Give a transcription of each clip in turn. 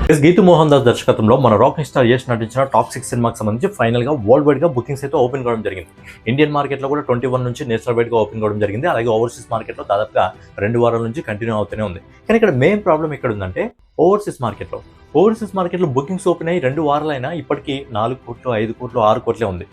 గీతు మోహన్ దాస్ దర్శకత్వంలో మన rock star Yash నటించిన టాక్సిక్ సినిమాకి సంబంధించి ఫైనల్ గా వరల్డ్ వైడ్ గా బుకింగ్స్ అయితే ఓపెన్ కావడం జరిగింది. ఇండియన్ మార్కెట్ లో కూడా 21 నుంచి నేషనల్ వైడ్ గా ఓపెన్ కావడం జరిగింది. అలాగే ఓవర్సీస్ మార్కెట్ లో దాదాపుగా 2 వారాల నుంచి కంటిన్యూ అవుతూనే ఉంది. కానీ ఇక్కడ మెయిన్ ప్రాబ్లం ఎక్కడ ఉందంటే ఓవర్సీస్ మార్కెట్ లో బుకింగ్స్ ఓపెన్ అయ్యి 2 వారాలైనా ఇప్పటికీ 4 కోట్లు 5 కోట్లు 6 కోట్లే ఉంది.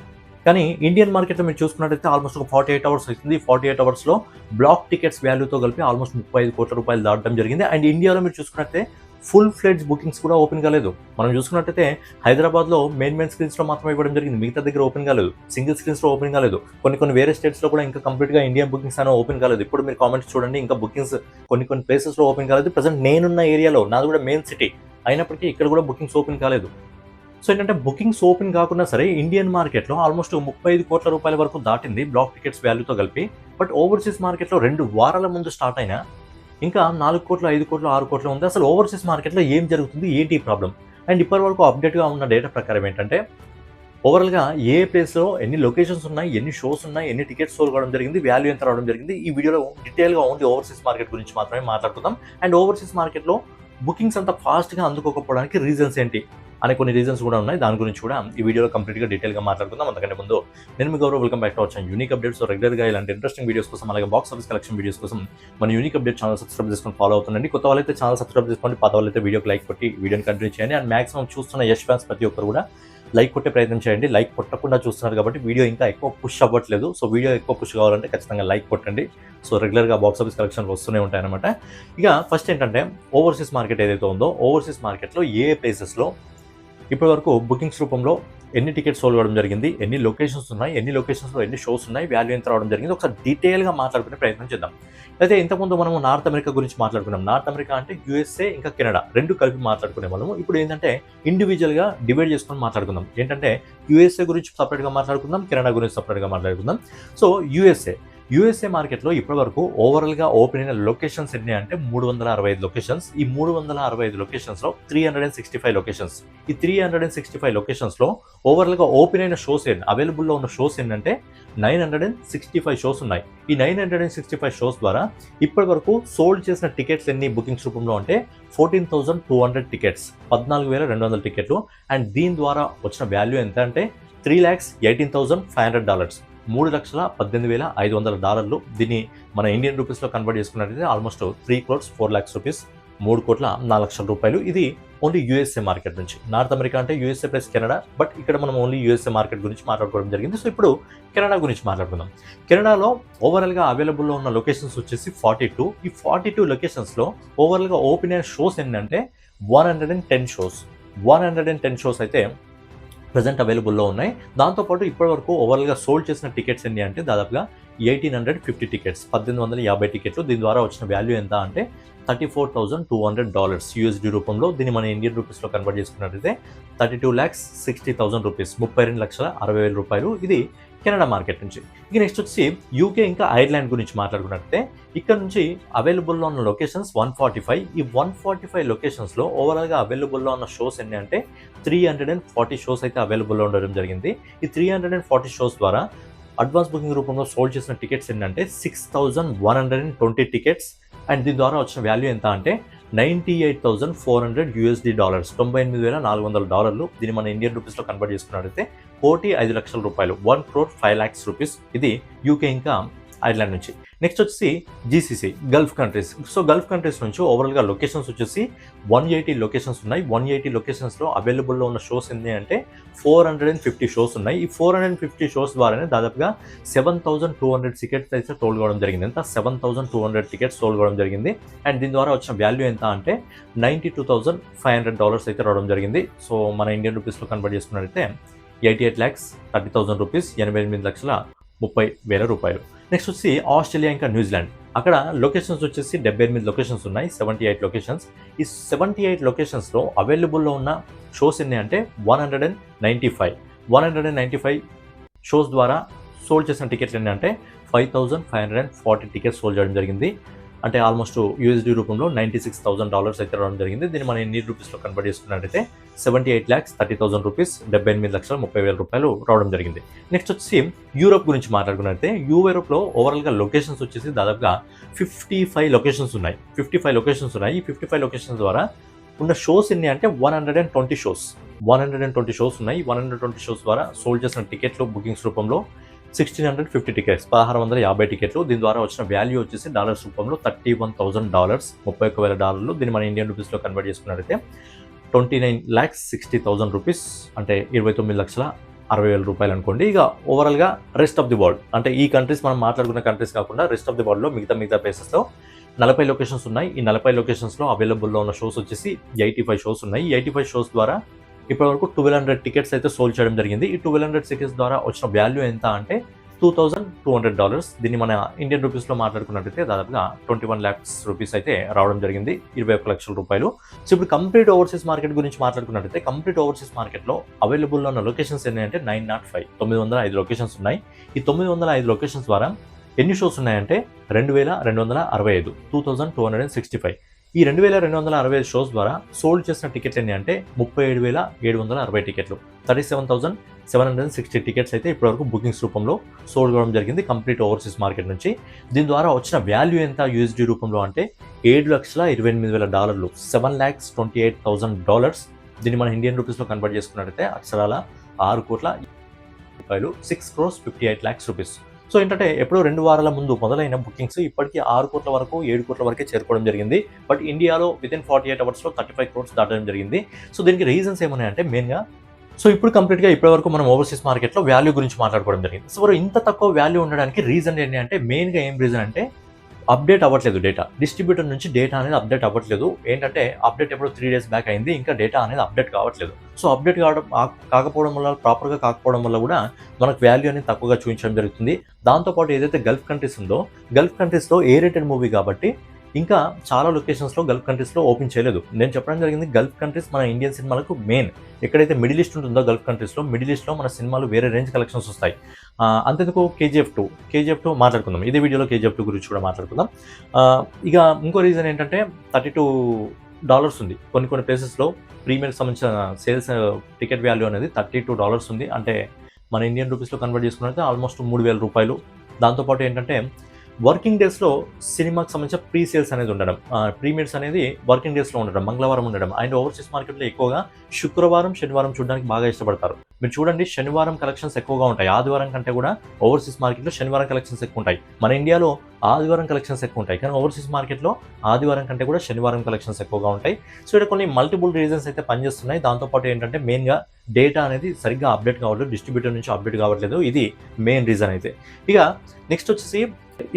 కానీ ఇండియన్ మార్కెట్లో మీరు చూసుకున్నట్టయితే ఆల్మోస్ట్ ఒక 48 అవర్స్ అవుతుంది. 48 అవర్స్లో బ్లాక్ టికెట్స్ వాల్యూతో కలిపి ఆల్మోస్ట్ 35 కోట్ల రూపాయలు దాటడం జరిగింది. అండ్ ఇండియాలో మీరు చూసుకున్నట్టే ఫుల్ ఫ్లెడ్జ్ బుకింగ్స్ కూడా ఓపెన్ కాలేదు. మనం చూసుకున్నట్టయితే హైదరాబాద్లో మెయిన్ స్క్రీన్స్లో మాత్రమే ఇవ్వడం జరిగింది. మిగతా దగ్గర ఓపెన్ కాలేదు. సింగిల్ స్క్రీన్స్లో ఓపెన్ కాలేదు. కొన్ని వేరే స్టేట్స్లో కూడా ఇంకా కంప్లీట్గా ఇండియన్ బుకింగ్స్ అనేవి ఓపెన్ కాలేదు. ఇప్పుడు మీరు కామెంట్స్ చూడండి, ఇంకా బుకింగ్స్ కొన్ని ప్లేసెస్లో ఓపెన్ కాలేదు. ప్రజెంట్ నేనున్న ఏరియాలో, నాది కూడా మెయిన్ సిటీ అయినప్పటికీ ఇక్కడ కూడా బుకింగ్స్ ఓపెన్ కాలేదు. సో ఏంటంటే బుకింగ్స్ ఓపెన్ కాకుండా సరే ఇండియన్ మార్కెట్లో ఆల్మోస్ట్ 35 కోట్ల రూపాయల వరకు దాటింది బ్లాక్ టికెట్స్ వాల్యూతో కలిపి. బట్ ఓవర్సీస్ మార్కెట్లో 2 వారాల ముందు స్టార్ట్ అయినా ఇంకా 4 కోట్లు 5 కోట్లు 6 కోట్లు ఉంది. అసలు ఓవర్సీస్ మార్కెట్లో ఏం జరుగుతుంది, ఏంటి ప్రాబ్లం? అండ్ ఇప్పటి వరకు అప్డేట్గా ఉన్న డేటా ప్రకారం ఏంటంటే ఓవరాల్గా ఏ ప్లేస్లో ఎన్ని లొకేషన్స్ ఉన్నాయి, ఎన్ని షోస్ ఉన్నాయి, ఎన్ని టికెట్స్ సోల్ కావడం జరిగింది, వాల్యూ ఎంత రావడం జరిగింది, ఈ వీడియోలో డీటెయిల్గా ఓన్లీ ఓవర్సీస్ మార్కెట్ గురించి మాత్రమే మాట్లాడుకుందాం. అండ్ ఓవర్సీస్ మార్కెట్లో బుకింగ్స్ అంత ఫాస్ట్గా అందుకోకపోవడానికి రీజన్స్ ఏంటి అనే కొన్ని రీజన్స్ కూడా ఉన్నాయి. దాని గురించి కూడా ఈ వీడియోలో కంప్లీట్గా డీటెయిల్గా మాట్లాడుకుందాం. అంతకంటే ముందు నేను మీ Gaurav, welcome back to our channel unique updates. రెగ్యులర్గా ఇలాంటి ఇంట్రెస్టింగ్ వీడియోస్ కోసం, అలాగే బాక్స్ ఆఫీస్ కలెక్షన్ వీడియోస్ కోసం మన యూనిక్ అప్డేట్ ఛానల్ సబ్స్క్రైబ్ చేసుకొని ఫాలో అవుతుండండి. కొత్త వాళ్ళైతే ఛానల్ సబ్స్క్రైబ్ చేసుకోండి, పాత వాళ్ళైతే వీడియోకి లైక్ కొట్టి వీడియోని కంటిన్యూ చేయండి. అండ్ మాక్సిమం చూస్తున్న యష్ ఫ్యాన్స్ ప్రతి ఒక్కరు కూడా లైక్ కొట్టే ప్రయత్నం చేయండి. లైక్ కొట్టకుండా చూస్తున్నారు కాబట్టి వీడియో ఇంకా ఎక్కువ పుష్ అవ్వట్లేదు. సో వీడియో ఎక్కువ పుష్ కావాలంటే ఖచ్చితంగా లైక్ కొట్టండి. సో రెగ్యులర్గా బాక్స్ ఆఫీస్ కలెక్షన్లు వస్తూనే ఉంటాయన్నమాట. ఇక ఫస్ట్ ఏంటంటే ఓవర్సీస్ మార్కెట్ ఏదైతే ఉందో, ఓవర్సీస్ మార్కెట్లో ఏ ప్లేసెస్లో ఇప్పటి వరకు బుకింగ్స్ రూపంలో ఎన్ని టికెట్స్ సోల్ అవ్వడం జరిగింది, ఎన్ని లొకేషన్స్ ఉన్నాయి, ఎన్ని లొకేషన్స్లో ఎన్ని షోస్ ఉన్నాయి, వాల్యూ ఎంత రావడం జరిగింది, ఒకసారి డీటెయిల్గా మాట్లాడుకునే ప్రయత్నం చేద్దాం. అయితే ఇంతకుముందు మనము నార్త్ అమెరికా గురించి మాట్లాడుకున్నాం. నార్త్ అమెరికా అంటే యూఎస్ఏ ఇంకా కెనడా రెండు కలిపి మాట్లాడుకునే వాళ్ళము. ఇప్పుడు ఏంటంటే ఇండివిజువల్గా డివైడ్ చేసుకొని మాట్లాడుకుందాం. ఏంటంటే యూఎస్ఏ గురించి సపరేట్గా మాట్లాడుకుందాం, కెనడా గురించి సపరేట్గా మాట్లాడుకుందాం. సో యూఎస్ఏ మార్కెట్లో ఇప్పటివరకు ఓవరాల్గా ఓపెన్ అయిన లొకేషన్స్ ఎన్ని అంటే 365 లొకేషన్స్. ఈ 365 లొకేషన్స్లో 365 లొకేషన్స్. ఈ 365 లొకేషన్స్లో ఓవరాల్గా ఓపెన్ అయిన షోస్ ఎన్ని, అవైలబుల్లో ఉన్న షోస్ ఏంటంటే 965 షోస్ ఉన్నాయి. ఈ 965 షోస్ ద్వారా ఇప్పటి వరకు సోల్డ్ చేసిన టికెట్స్ ఎన్ని బుకింగ్స్ రూపంలో అంటే 14,200 టికెట్స్, 14,200 టికెట్లు. అండ్ దీని ద్వారా వచ్చిన వాల్యూ ఎంత అంటే $3,18,500, $3,18,500. దీన్ని మన ఇండియన్ రూపీస్లో కన్వర్ట్ చేసుకున్నట్లయితే ఆల్మోస్ట్ 3 crores 4 lakhs రూపీస్, 3,04,00,000 రూపాయలు. ఇది ఓన్లీ యూఎస్ఏ మార్కెట్ నుంచి. నార్త్ అమెరికా అంటే యూఎస్ఏ ప్లస్ కెనడా, బట్ ఇక్కడ మనం ఓన్లీ యూఎస్ఏ మార్కెట్ గురించి మాట్లాడుకోవడం జరిగింది. సో ఇప్పుడు కెనడా గురించి మాట్లాడుకుందాం. కెనడాలో ఓవరాల్గా అవైలబుల్లో ఉన్న లొకేషన్స్ వచ్చేసి 42. ఈ 42 లొకేషన్స్లో ఓవరాల్గా ఓపెన్ అయిన షోస్ ఏంటంటే 110 షోస్ అయితే ప్రజెంట్ అవైలబుల్లో ఉన్నాయి. దాంతోపాటు ఇప్పటివరకు ఓవరాల్గా సోల్డ్ చేసిన టికెట్స్ ఎన్ని అంటే దాదాపుగా 1,850 టికెట్స్, 1,850 టికెట్లు. దీని ద్వారా వచ్చిన వాల్యూ ఎంత అంటే $34,200 యూఎస్డీ రూపంలో. దీన్ని మన ఇండియన్ రూపీస్లో కన్వర్ట్ చేసుకున్నట్లయితే 32,60,000 రూపీస్, 32,60,000 రూపాయలు. ఇది కెనడా మార్కెట్ నుంచి. ఇక నెక్స్ట్ వచ్చి యూకే ఇంకా ఐర్లాండ్ గురించి మాట్లాడుకున్నట్లయితే ఇక్కడ నుంచి అవైలబుల్లో ఉన్న లొకేషన్స్ 145. ఈ 145 లొకేషన్స్లో ఓవరాల్గా అవైలబుల్లో ఉన్న షోస్ ఎన్ని అంటే 340 షోస్ అయితే అవైలబుల్లో ఉండడం జరిగింది. ఈ 340 షోస్ ద్వారా అడ్వాన్స్ బుకింగ్ రూపంలో సోల్డ్ చేసిన టికెట్స్ ఏంటంటే 6,120 టికెట్స్. అండ్ దీని ద్వారా వచ్చిన వాల్యూ ఎంత అంటే $98,400 యూఎస్డీ, $98,400. దీన్ని మన ఇండియన్ రూపీస్లో కన్వర్ట్ చేసుకున్నట్లయితే 1,05,00,000 రూపాయలు, 1,05,00,000 రూపీస్. ఇది యూకే ఇంకా ఐర్లాండ్ నుంచి. నెక్స్ట్ వచ్చేసి GCC, Gulf countries. So Gulf countries నుంచి ఓవరాల్గా లొకేషన్స్ వచ్చేసి 180 లొకేషన్స్ ఉన్నాయి. 180 లొకేషన్స్లో అవైలబుల్లో ఉన్న షోస్ ఏంటి అంటే 450 షోస్ ఉన్నాయి. ఈ 450 షోస్ ద్వారానే దాదాపుగా 7,200 టికెట్స్ అయితే సోల్డ్ కావడం జరిగింది. ఎంత 7,200 టికెట్స్ సోల్డ్ కావడం జరిగింది. అండ్ దీని ద్వారా వచ్చిన వాల్యూ ఎంత అంటే $92,500 అయితే రావడం జరిగింది. సో మన ఇండియన్ రూపీస్లో కన్వర్ట్ చేసుకున్నట్లయితే 88,30,000 రూపీస్, 88,30,000 రూపాయలు. నెక్స్ట్ వచ్చి ఆస్ట్రేలియా ఇంకా న్యూజిలాండ్. అక్కడ లొకేషన్స్ వచ్చేసి 78 లొకేషన్స్ ఉన్నాయి, 78 లొకేషన్స్. ఈ 78 లొకేషన్స్లో అవైలబుల్లో ఉన్న షోస్ ఎన్ని అంటే 195 షోస్ ద్వారా సోల్డ్ చేసిన టికెట్లు ఎన్ని అంటే 5,540 టికెట్స్ సోల్డ్ చేయడం జరిగింది. అంటే ఆల్మోస్ట్ యూఎస్డీ రూపంలో $96,000 అయితే రావడం జరిగింది. దీన్ని మన ఇండియన్ రూపీస్లో కన్వర్ట్ చేసుకున్నట్టయితే 78,30,000 రూపీస్, 78,30,000 రూపాయలు రావడం జరిగింది. నెక్స్ట్ వచ్చి యూరోప్ గురించి మాట్లాడుకున్నట్లయితే యూరోప్లో ఓవరాల్గా లొకేషన్స్ వచ్చేసి దాదాపుగా 55 లొకేషన్స్ ఉన్నాయి. ఈ 55 లొకేషన్స్ ద్వారా ఉన్న షోస్ ఎన్ని అంటే 120 షోస్. 120 షోస్ ఉన్నాయి. 120 షోస్ ద్వారా సోల్డ్ చేసిన టికెట్లు బుకింగ్స్ రూపంలో 1650 టికెట్స్, 1650 టికెట్లు. దీని ద్వారా వచ్చిన వాల్యూ వచ్చేసి డాలర్స్ రూపంలో $31,000, $31,000. దీన్ని మన ఇండియన్ రూపీస్లో కన్వర్ట్ చేసుకున్నట్టయితే 29,60,000 రూపీస్, అంటే 29,60,000 రూపాయలు అనుకోండి. ఇక ఓవరాల్గా రెస్ట్ ఆఫ్ ది వరల్డ్, అంటే ఈ కంట్రీస్ మనం మాట్లాడుకున్న కంట్రీస్ కాకుండా రెస్ట్ ఆఫ్ ది వరల్డ్లో మిగతా ప్లేసెస్లో 40 లొకేషన్స్ ఉన్నాయి. ఈ 40 లొకేషన్స్లో అవైలబుల్లో ఉన్న షోస్ వచ్చేసి 85 షోస్ ఉన్నాయి. ఈ 85 షోస్ ద్వారా ఇప్పటివరకు 1200 టికెట్స్ అయితే సోల్డ్ చేయడం జరిగింది. ఈ 1200 టికెట్స్ ద్వారా వచ్చిన వాల్యూ ఎంత అంటే $2,200. దీన్ని మన ఇండియన్ రూపీస్లో మాట్లాడుకున్నట్టయితే దాదాపుగా 21 lakhs రూపీస్ అయితే రావడం జరిగింది, 21 లక్షల రూపాయలు. సో ఇప్పుడు కంప్లీట్ ఓవర్సీస్ మార్కెట్ గురించి మాట్లాడుకున్నట్టయితే కంప్లీట్ ఓవర్సీస్ మార్కెట్లో అవైలబుల్లో ఉన్న లొకేషన్స్ ఏంటంటే 905 లొకేషన్స్ ఉన్నాయి. ఈ 905 లొకేషన్స్ ద్వారా ఎన్ని షోస్ ఉన్నాయంటే 2,265, 2,265. ఈ 2,265 షోస్ ద్వారా సోల్డ్ చేసిన టికెట్లు ఎన్ని అంటే 37,760 టికెట్లు, 37,760 టికెట్స్ అయితే ఇప్పటివరకు బుకింగ్స్ రూపంలో సోల్డ్ కావడం జరిగింది కంప్లీట్ ఓవర్సీస్ మార్కెట్ నుంచి. దీని ద్వారా వచ్చిన వాల్యూ ఎంత యూఎస్డీ రూపంలో అంటే $7,28,000, $7,28,000. దీన్ని మన ఇండియన్ రూపీస్లో కన్వర్ట్ చేసుకున్నట్టయితే అక్షరాల 6 కోట్ల రూపాయలు, 6,58 lakhs రూపీస్. సో ఏంటంటే ఎప్పుడో 2 వారాల ముందు మొదలైన బుకింగ్స్ ఇప్పటికీ 6 కోట్ల వరకు, 7 కోట్ల వరకే చేరుకోవడం జరిగింది. బట్ ఇండియాలో వితిన్ 48 అవర్స్లో 35 crores దాటడం జరిగింది. సో దీనికి రీజన్స్ ఏమున్నాయంటే మెయిన్గా, సో ఇప్పుడు కంప్లీట్గా ఇప్పటివరకు మనం ఓవర్సీస్ మార్కెట్లో వాల్యూ గురించి మాట్లాడుకోవడం జరిగింది. సో ఇంత తక్కువ వాల్యూ ఉండడానికి రీజన్ ఏంటి అంటే మెయిన్గా ఏం రీజన్ అంటే అప్డేట్ అవ్వట్లేదు డేటా. డిస్ట్రిబ్యూటర్ నుంచి డేటా అనేది అప్డేట్ అవ్వట్లేదు. ఏంటంటే అప్డేట్ ఎప్పుడో 3 days బ్యాక్ అయింది, ఇంకా డేటా అనేది అప్డేట్ కావట్లేదు. సో అప్డేట్ కాకపోవడం వల్ల, ప్రాపర్గా కాకపోవడం వల్ల కూడా మనకు వాల్యూ అనేది తక్కువగా చూపించడం జరుగుతుంది. దాంతోపాటు ఏదైతే గల్ఫ్ కంట్రీస్ ఉందో, గల్ఫ్ కంట్రీస్లో ఏ రేటెడ్ మూవీ కాబట్టి ఇంకా చాలా లొకేషన్స్లో గల్ఫ్ కంట్రీస్లో ఓపెన్ చేయలేదు. నేను చెప్పడం జరిగింది గల్ఫ్ కంట్రీస్ మన ఇండియన్ సినిమాలకు మెయిన్. ఎక్కడైతే మిడిల్ ఈస్ట్ ఉంటుందో గల్ఫ్ కంట్రీస్లో, మిడిల్ ఈస్ట్లో మన సినిమాలు వేరే రేంజ్ కలెక్షన్స్ వస్తాయి. అంతేందుకు కేజీఎఫ్ 2 మాట్లాడుకుందాం. ఇదే వీడియోలో కేజీఎఫ్ 2 గురించి కూడా మాట్లాడుకుందాం. ఇక ఇంకో రీజన్ ఏంటంటే $32 ఉంది. కొన్ని ప్లేసెస్లో ప్రీమియర్కి సంబంధించిన సేల్స్ టికెట్ వాల్యూ అనేది $32 ఉంది. అంటే మన ఇండియన్ రూపీస్లో కన్వర్ట్ చేసుకున్నట్లయితే ఆల్మోస్ట్ 3,000 రూపాయలు. దాంతోపాటు ఏంటంటే వర్కింగ్ డేస్లో సినిమాకి సంబంధించిన ప్రీ సేల్స్ అనేది ఉండడం, ప్రీమియర్స్ అనేది వర్కింగ్ డేస్లో ఉండడం, మంగళవారం ఉండడం. అండ్ ఓవర్సీస్ మార్కెట్లో ఎక్కువగా శుక్రవారం, శనివారం చూడడానికి బాగా ఇష్టపడతారు. మీరు చూడండి, శనివారం కలెక్షన్స్ ఎక్కువగా ఉంటాయి. ఆదివారం కంటే కూడా ఓవర్సీస్ మార్కెట్లో శనివారం కలెక్షన్స్ ఎక్కువ ఉంటాయి. మన ఇండియాలో ఆదివారం కలెక్షన్స్ ఎక్కువ ఉంటాయి, కానీ ఓవర్సీస్ మార్కెట్లో ఆదివారం కంటే కూడా శనివారం కలెక్షన్స్ ఎక్కువగా ఉంటాయి. సో ఇక్కడ కొన్ని మల్టిపుల్ రీజన్స్ అయితే పనిచేస్తున్నాయి. దాంతోపాటు ఏంటంటే మెయిన్గా డేటా అనేది సరిగ్గా అప్డేట్ కావట్లేదు, డిస్ట్రిబ్యూటర్ నుంచి అప్డేట్ కావట్లేదు. ఇది మెయిన్ రీజన్ అయితే. ఇక నెక్స్ట్ వచ్చేసి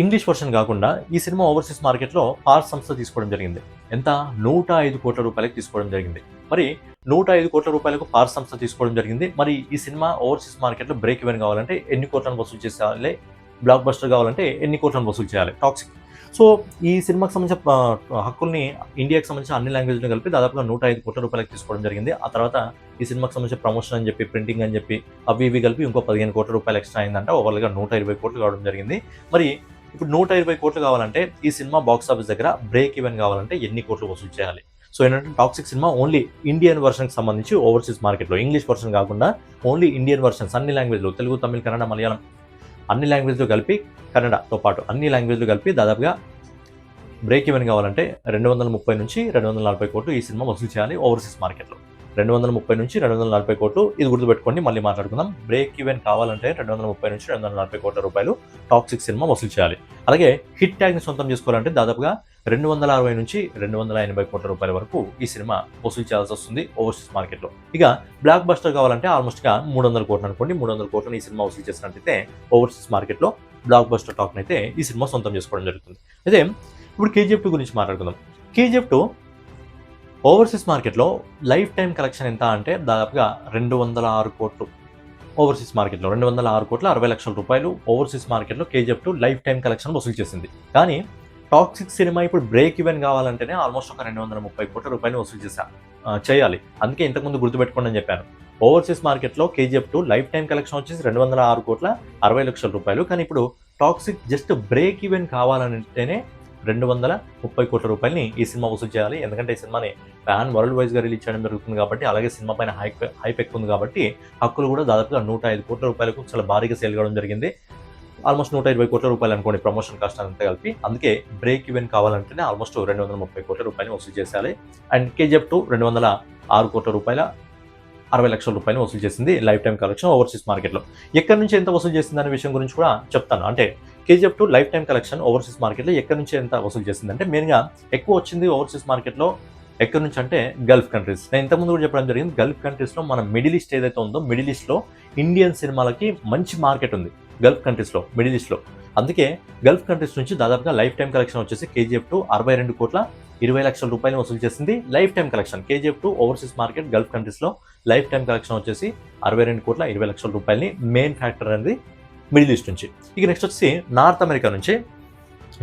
ఇంగ్లీష్ వర్షన్ కాకుండా ఈ సినిమా ఓవర్సీస్ మార్కెట్లో పార్స్ సంస్థ తీసుకోవడం జరిగింది. ఎంత? 105 కోట్ల రూపాయలకు తీసుకోవడం జరిగింది. మరి 105 కోట్ల రూపాయలకు పార్స్ సంస్థ తీసుకోవడం జరిగింది. మరి ఈ సినిమా ఓవర్సీస్ మార్కెట్లో బ్రేక్ ఈవెన్ కావాలంటే ఎన్ని కోట్లను వసూలు చేయాలి? బ్లాక్ బస్టర్ కావాలంటే ఎన్ని కోట్లను వసూలు చేయాలి? టాక్సిక్. సో ఈ సినిమాకి సంబంధించిన హక్కుల్ని ఇండియాకి సంబంధించిన అన్ని లాంగ్వేజ్లో కలిపి దాదాపుగా 105 కోట్ల రూపాయలకు తీసుకోవడం జరిగింది. ఆ తర్వాత ఈ సినిమాకి సంబంధించిన ప్రమోషన్ అని చెప్పి, ప్రింటింగ్ అని చెప్పి, అవి ఇవి కలిపి ఇంకో 15 కోట్ల రూపాయలు ఎక్స్ట్రా అయిందంటే ఓవర్గా 120 కోట్లు కావడం జరిగింది. మరి ఇప్పుడు 120 కోట్లు కావాలంటే ఈ సినిమా బాక్స్ ఆఫీస్ దగ్గర బ్రేక్ ఈవెన్ కావాలంటే ఎన్ని కోట్లు వసూలు చేయాలి? సో ఏంటంటే టాక్సిక్ సినిమా ఓన్లీ ఇండియన్ వర్షన్కి సంబంధించి ఓవర్సీస్ మార్కెట్లో, ఇంగ్లీష్ వర్షన్ కాకుండా ఓన్లీ ఇండియన్ వర్షన్స్ అన్ని లాంగ్వేజ్లో, తెలుగు, తమిళ్, కన్నడ, మలయాళం అన్ని లాంగ్వేజ్లో కలిపి, కన్నడతో పాటు అన్ని లాంగ్వేజ్లో కలిపి దాదాపుగా బ్రేక్ ఈవెన్ కావాలంటే 230 నుంచి 240 కోట్లు ఈ సినిమా వసూలు చేయాలి ఓవర్సీస్ మార్కెట్లో. 230 నుంచి 240 కోట్లు, ఇది గుర్తుపెట్టుకోండి, మళ్ళీ మాట్లాడుకుందాం. బ్రేక్ ఈవెన్ కావాలంటే 230 నుంచి 240 కోట్ల రూపాయలు టాక్సిక్ సినిమా వసూలు చేయాలి. అలాగే హిట్ ట్యాగ్ని సొంతం చేసుకోవాలంటే దాదాపుగా 260 నుంచి 280 కోట్ల రూపాయల వరకు ఈ సినిమా వసూలు చేయాల్సి వస్తుంది ఓవర్సీస్ మార్కెట్లో. ఇక బ్లాక్ బస్టర్ కావాలంటే ఆల్మోస్ట్గా 300 కోట్లు అనుకోండి. 300 కోట్లను ఈ సినిమా వసూలు చేసినట్టయితే ఓవర్సీస్ మార్కెట్లో బ్లాక్ బస్టర్ టాక్ని అయితే ఈ సినిమా సొంతం చేసుకోవడం జరుగుతుంది. అయితే ఇప్పుడు కేజీఎఫ్ 2 గురించి మాట్లాడుకుందాం. కేజీఎఫ్ 2 ఓవర్సీస్ మార్కెట్లో లైఫ్ టైం కలెక్షన్ ఎంత అంటే దాదాపుగా 206 కోట్లు. ఓవర్సీస్ మార్కెట్లో 206 కోట్ల 60 లక్షల రూపాయలు ఓవర్సీస్ మార్కెట్లో కేజీఎఫ్ 2 లైఫ్ టైం కలెక్షన్ వసూలు చేసింది. కానీ టాక్సిక్ సినిమా ఇప్పుడు బ్రేక్ ఈవెన్ కావాలంటేనే ఆల్మోస్ట్ ఒక 230 కోట్ల రూపాయలు వసూలు చేయాలి. అందుకే ఇంతకుముందు గుర్తుపెట్టుకోండి అని చెప్పాను. ఓవర్సీస్ మార్కెట్లో కేజీఎఫ్ 2 లైఫ్ టైం కలెక్షన్ వచ్చేసి 206 కోట్ల 60 లక్షల రూపాయలు. కానీ ఇప్పుడు టాక్సిక్ జస్ట్ బ్రేక్ ఈవెన్ కావాలంటేనే 230 కోట్ల రూపాయలని ఈ సినిమా వసూలు చేయాలి. ఎందుకంటే ఈ సినిమాని ప్యాన్ వరల్డ్ వైజ్గా రిలీజ్ చేయడం జరుగుతుంది కాబట్టి, అలాగే సినిమా పైన హైప్ ఎక్కువ ఉంది కాబట్టి హక్కులు కూడా దాదాపుగా 105 కోట్ల రూపాయలకు చాలా భారీగా సేల్ కావడం జరిగింది. ఆల్మోస్ట్ 120 కోట్ల రూపాయలు అనుకోండి ప్రమోషన్ కాస్ట్ అంతా కలిపి. అందుకే బ్రేక్ ఈవెన్ కావాలంటేనే ఆల్మోస్ట్ 230 కోట్ల రూపాయలు వసూలు చేసేయాలి. అండ్ కేజీఎఫ్ 2 206 కోట్ల రూపాయల 60 లక్షల రూపాయలు వసూలు చేసింది లైఫ్ టైం కలెక్షన్ ఓవర్సీస్ మార్కెట్లో. ఎక్కడి నుంచి ఎంత వసూలు చేసింది అనే విషయం గురించి కూడా చెప్తాను. అంటే KGF 2 life time collection overseas మార్కెట్లో ఎక్కడి నుంచి ఎంత వసూలు చేసింది అంటే మెయిన్గా ఎక్కువ వచ్చింది ఓవర్సీస్ మార్కెట్లో ఎక్కడి నుంచి అంటే గల్ఫ్ కంట్రీస్. నేను ఇంతకుముందు కూడా చెప్పడం జరిగింది, గల్ఫ్ కంట్రీస్లో మన మిడిల్ ఈస్ట్ ఏదైతే ఉందో మిడిల్ ఈస్ట్లో ఇండియన్ సినిమాలకి మంచి మార్కెట్ ఉంది గల్ఫ్ కంట్రీస్లో, మిడిల్ ఈస్ట్లో. అందుకే గల్ఫ్ కంట్రీస్ నుంచి దాదాపుగా లైఫ్ టైం కలెక్షన్ వచ్చేసి కేజీఎఫ్ 2 62 కోట్ల 20 లక్షల రూపాయలు వసూలు చేసింది life time collection. KGF 2 overseas market Gulf కంట్రీస్లో లైఫ్ టైం కలెక్షన్ వచ్చేసి 62 కోట్ల 20 లక్షల రూపాయలని మెయిన్ ఫ్యాక్టర్ అనేది మిడిల్ ఈస్ట్ నుంచి. ఇక నెక్స్ట్ వచ్చి నార్త్ అమెరికా నుంచి.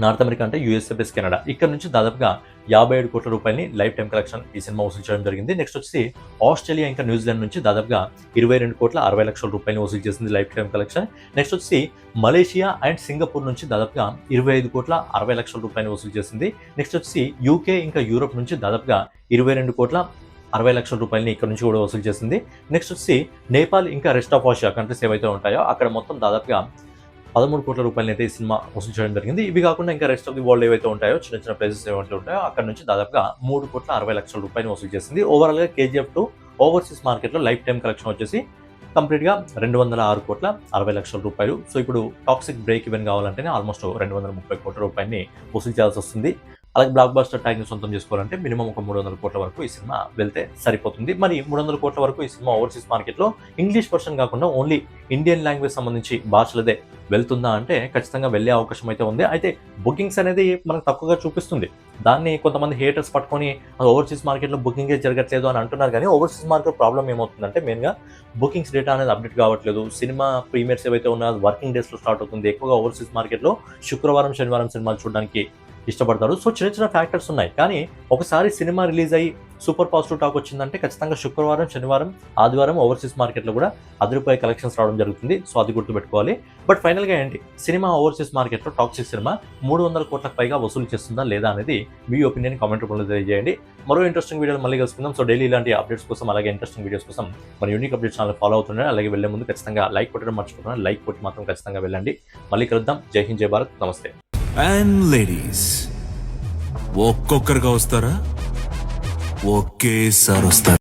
నార్త్ అమెరికా అంటే యూఎస్ఏ ప్లస్ కెనడా. ఇక్కడ నుంచి దాదాపుగా 57 కోట్ల రూపాయలని లైఫ్ టైం కలెక్షన్ ఈ సినిమా వసూలు చేయడం జరిగింది. నెక్స్ట్ వచ్చి ఆస్ట్రేలియా ఇంకా న్యూజిలాండ్ నుంచి దాదాపుగా 22 కోట్ల 60 లక్షల రూపాయలు వసూలు చేసింది లైఫ్ టైం కలెక్షన్. నెక్స్ట్ వచ్చి మలేషియా అండ్ సింగపూర్ నుంచి దాదాపుగా 25 కోట్ల 60 లక్షల రూపాయలు వసూలు చేసింది. నెక్స్ట్ వచ్చి యూకే ఇంకా యూరోప్ నుంచి దాదాపుగా 22 కోట్ల 60 లక్షల రూపాయలని ఇక్కడ నుంచి కూడా వసూలు చేసింది. నెక్స్ట్ వచ్చి నేపాల్ ఇంకా రెస్ట్ ఆఫ్ ఆసియా కంట్రీస్ ఏవైతే ఉంటాయో అక్కడ మొత్తం దాదాపుగా 13 కోట్ల రూపాయలని అయితే ఈ సినిమా వసూలు చేయడం జరిగింది. ఇవి కాకుండా ఇంకా రెస్ట్ ఆఫ్ ది వరల్డ్ ఏవైతే ఉంటాయో చిన్న చిన్న ప్లేసెస్ ఏవైతే ఉంటాయో అక్కడ నుంచి దాదాపుగా 3 కోట్ల 60 లక్షల రూపాయలు వసూలు చేసింది. ఓవరాల్గా కేజీఎఫ్ 2 ఓవర్సీస్ మార్కెట్లో లైఫ్ టైం కలెక్షన్ వచ్చేసి కంప్లీట్గా 206 కోట్ల 60 లక్షల రూపాయలు. సో ఇప్పుడు టాక్సిక్ బ్రేక్ ఈవెన్ కావాలంటేనే ఆల్మోస్ట్ 230 కోట్ల రూపాయలని వసూలు చేయాల్సి వస్తుంది. అలాగే బ్లాక్ బస్టర్ ట్యాగ్ని సొంతం చేసుకోవాలంటే మినిమం ఒక 300 కోట్ల వరకు ఈ సినిమా వెళ్తే సరిపోతుంది. మరి 300 కోట్ల వరకు ఈ సినిమా ఓవర్సీస్ మార్కెట్లో ఇంగ్లీష్ వర్షన్ కాకుండా ఓన్లీ ఇండియన్ లాంగ్వేజ్ సంబంధించి భాషలదే వెళ్తుందా అంటే ఖచ్చితంగా వెళ్ళే అవకాశం అయితే ఉంది. అయితే బుకింగ్స్ అనేది మనకు తక్కువగా చూపిస్తుంది. దాన్ని కొంతమంది హేటర్స్ పట్టుకొని ఓవర్సీస్ మార్కెట్లో బుకింగే జరగట్లేదు అని అంటున్నారు. కానీ ఓవర్సీస్ మార్కెట్ ప్రాబ్లం ఏమవుతుందంటే మెయిన్గా బుకింగ్స్ డేటా అనేది అప్డేట్ కావట్లేదు. సినిమా ప్రీమియర్స్ ఏవైతే ఉన్నాయో వర్కింగ్ డేస్లో స్టార్ట్ అవుతుంది. ఎక్కువగా ఓవర్సీస్ మార్కెట్లో శుక్రవారం శనివారం సినిమాలు చూడడానికి ఇష్టపడతారు. సో చిన్న చిన్న ఫ్యాక్టర్స్ ఉన్నాయి. కానీ ఒకసారి సినిమా రిలీజ్ అయ్యి సూపర్ పాజిటివ్ టాక్ వచ్చిందంటే ఖచ్చితంగా శుక్రవారం శనివారం ఆదివారం ఓవర్సీస్ మార్కెట్లో కూడా రూ. కలెక్షన్స్ రావడం జరుగుతుంది. సో అది గుర్తుపెట్టుకోవాలి. బట్ ఫైనల్గా ఏంటి, సినిమా ఓవర్సీస్ మార్కెట్లో టాక్సిక్ సినిమా 300 కోట్లకు పైగా వసూలు చేస్తుందా లేదా అనేది మీ ఒపీనియన్ కామెంట్ రూపంలో తెలియజేయండి. మరో ఇంట్రెస్టింగ్ వీడియోలు మళ్ళీ కలుసుకుందాం. సో డైలీ ఇలాంటి అప్డేట్స్ కోసం అలాగే ఇంట్రెస్టింగ్ వీడియోస్ కోసం మన యూనిక్ అప్డేట్స్ ఛానల్ ఫాలో అవుతుండండి. అలాగే వెళ్ళే ముందు ఖచ్చితంగా లైక్ కొట్టడం మర్చిపోతున్నాను. లైక్ కొట్టి మాత్రం ఖచ్చితంగా వెళ్ళండి. మళ్ళీ కలుద్దాం. జై హింద్, జై భారత్, నమస్తే. అండ్ లేడీస్ ఒక్కొక్కరుగా వస్తారా, ఒకేసారి వస్తారా?